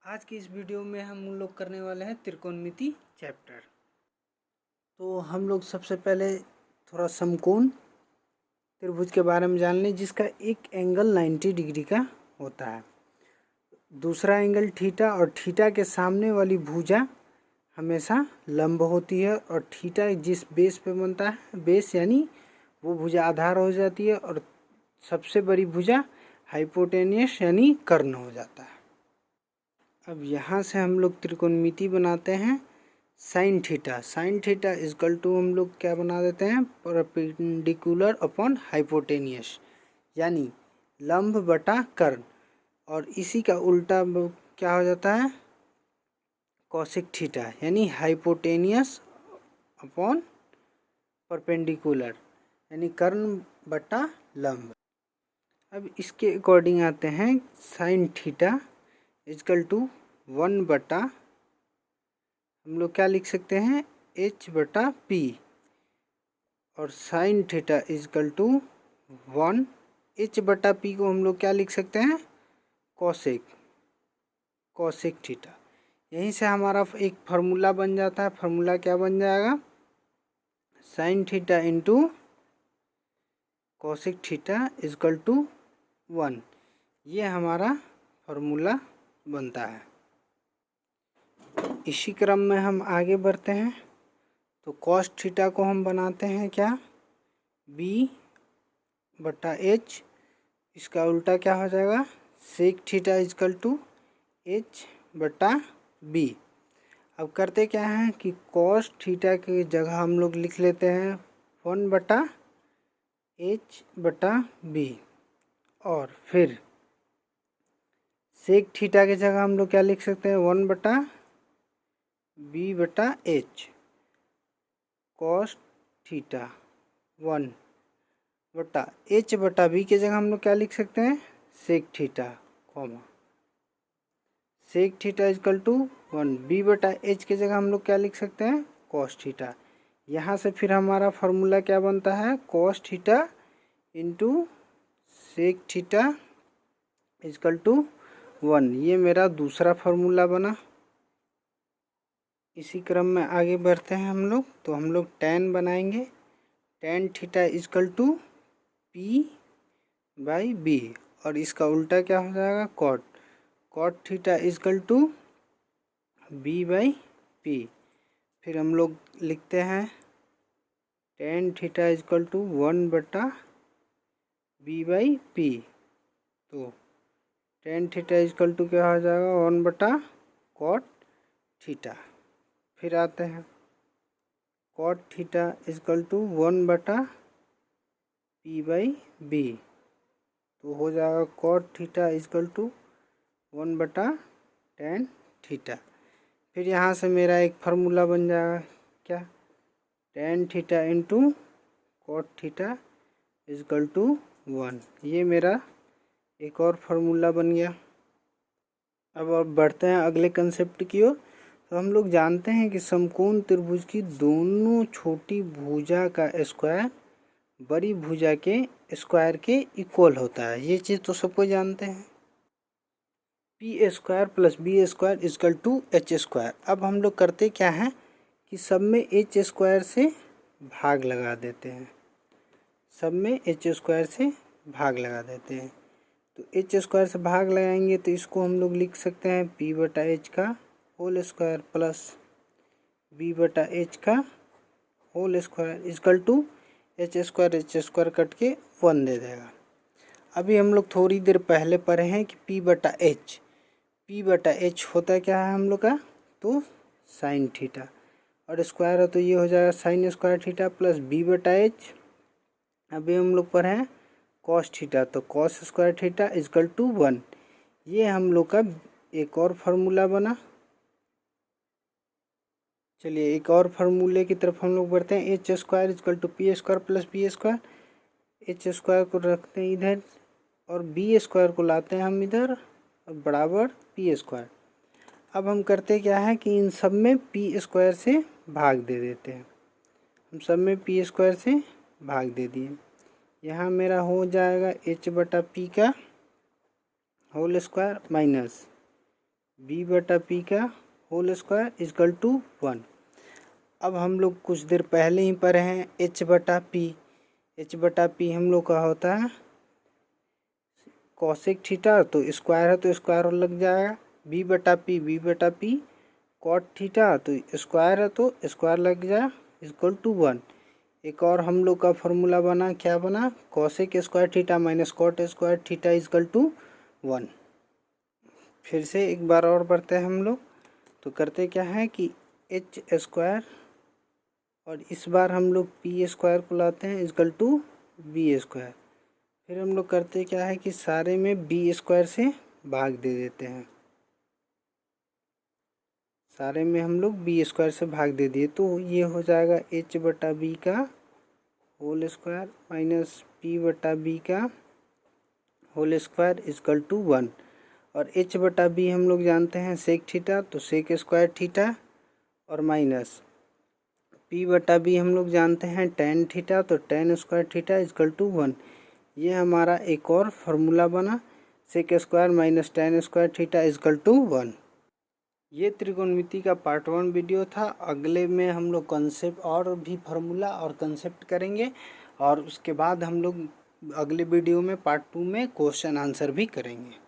आज की इस वीडियो में हम लोग करने वाले हैं त्रिकोणमिति चैप्टर। तो हम लोग सबसे पहले थोड़ा समकोण त्रिभुज के बारे में जान लें, जिसका एक एंगल 90 डिग्री का होता है, दूसरा एंगल थीटा, और थीटा के सामने वाली भुजा हमेशा लंब होती है, और थीटा जिस बेस पे बनता है, बेस यानी वो भुजा आधार हो जाती है, और सबसे बड़ी भुजा हाइपोटेनियस यानी कर्ण हो जाता है। अब यहाँ से हम लोग त्रिकोणमिति बनाते हैं sine theta. Sine theta equal to हम लोग क्या बना देते हैं, परपेंडिकुलर अपॉन हाइपोटेनियस यानी लंब बटा कर्ण, और इसी का उल्टा क्या हो जाता है, कॉसिक थीटा यानी हाइपोटेनियस अपॉन परपेंडिकुलर यानी कर्ण बटा लंब। अब इसके अकॉर्डिंग आते हैं साइन थीटा इजकल टू 1/, हम लोग क्या लिख सकते हैं, h/p, और sign theta equal to 1 h/p को हम लोग क्या लिख सकते हैं, कॉसेक थीटा। यहीं से हमारा एक फार्मूला बन जाता है। फार्मूला क्या बन जाएगा, sine theta into cosec theta equal to 1। ये हमारा फार्मूला बनता है। इसी क्रम में हम आगे बढ़ते हैं। तो कॉस थीटा को हम बनाते हैं क्या, b/h, इसका उल्टा क्या हो जाएगा, सेक थीटा इजकल टू h/b। अब करते क्या हैं कि कॉस थीटा की जगह हम लोग लिख लेते हैं 1/h/b, और फिर सेक थीटा की जगह हम लोग क्या लिख सकते हैं, 1/b/h, कॉस थीटा 1/h/b की जगह हम लोग क्या लिख सकते हैं, sec theta, comma sec theta equal to 1, b/h की जगह हम लोग क्या लिख सकते हैं, कॉस थीटा। यहाँ से फिर हमारा फार्मूला क्या बनता है, cos theta into sec theta equal to 1। ये मेरा दूसरा फार्मूला बना। इसी क्रम में आगे बढ़ते हैं हम लोग। तो हम लोग tan बनाएंगे, tan theta equal to p/b, और इसका उल्टा क्या हो जाएगा, cot theta equal to b/p। फिर हम लोग लिखते हैं tan theta equal to 1/b/p। तो tan थीटा इजकल टू क्या हो जाएगा, 1/cot थीटा। फिर आते हैं cot theta equal to 1/p/b, तो हो जाएगा cot theta equal to 1/tan theta. फिर यहाँ से मेरा एक फार्मूला बन जाएगा क्या, tan theta into cot theta equal to 1। ये मेरा एक और फार्मूला बन गया। अब बढ़ते हैं अगले कंसेप्ट की ओर। तो हम लोग जानते हैं कि समकोण त्रिभुज की दोनों छोटी भुजा का स्क्वायर बड़ी भुजा के स्क्वायर के इक्वल होता है। ये चीज़ तो सबको जानते हैं, p² + b² is equal to h²। अब हम लोग करते क्या हैं कि सब में h² से भाग लगा देते हैं, सब में h² से भाग लगा देते हैं। तो h² से भाग लगाएंगे तो इसको हम लोग लिख सकते हैं p/h का होल स्क्वायर प्लस b/h का whole square equal to h² कट के 1 दे देगा। अभी हम लोग थोड़ी देर पहले पढ़े हैं कि p/h होता क्या है हम लोग का, तो साइन थीटा, और स्क्वायर है तो ये हो जाएगा sine square theta plus b/h। अभी हम लोग पढ़े हैं कॉस थीटा, तो cos square theta equal to 1। ये हम लोग का एक और फार्मूला बना। चलिए एक और फार्मूले की तरफ हम लोग बढ़ते हैं, h² is equal to p² + b²। h² को रखते हैं इधर, और b² को लाते हैं हम इधर, और बराबर p²। अब हम करते क्या है कि इन सब में p² से भाग दे देते हैं। हम सब में p² से भाग दे दिए। यहाँ मेरा हो जाएगा h/p का होल स्क्वायर माइनस बी बटा पी का होल स्क्वायर इजकल टू 1। अब हम लोग कुछ देर पहले ही पढ़े हैं एच बटा पी। एच बटा पी हम लोग का होता है कॉसेक थीटा, तो स्क्वायर है तो स्क्वायर और लग जाएगा। बी बटा पी कॉट थीटा, तो स्क्वायर है तो स्क्वायर लग जाए इजकल टू 1। एक और हम लोग का फॉर्मूला बना, क्या बना, cosec square theta minus cot square theta equal to 1। फिर से एक बार और बढ़ते हैं हम लोग, तो करते क्या है कि एच स्क्वायर और इस बार हम लोग पी स्क्वायर को लाते हैं इजकल टू बी स्क्वायर। फिर हम लोग करते क्या है कि सारे में बी स्क्वायर से भाग दे देते हैं, सारे में हम लोग बी स्क्वायर से भाग दे दिए, तो ये हो जाएगा एच बटा बी का होल स्क्वायर माइनस पी बटा बी का होल स्क्वायर इजकल टू 1। और एच बटा बी हम लोग जानते हैं सेक थीटा, तो सेक स्क्वायर थीटा और माइनस पी बटा बी हम लोग जानते हैं टेन थीटा, तो tan square theta equal to 1। ये हमारा एक और फार्मूला बना, sec square minus tan square theta equal to 1। ये त्रिकोणमिति का पार्ट 1 वीडियो था। अगले में हम लोग कॉन्सेप्ट और भी फार्मूला और कंसेप्ट करेंगे, और उसके बाद हम लोग अगले वीडियो में पार्ट 2 में क्वेश्चन आंसर भी करेंगे।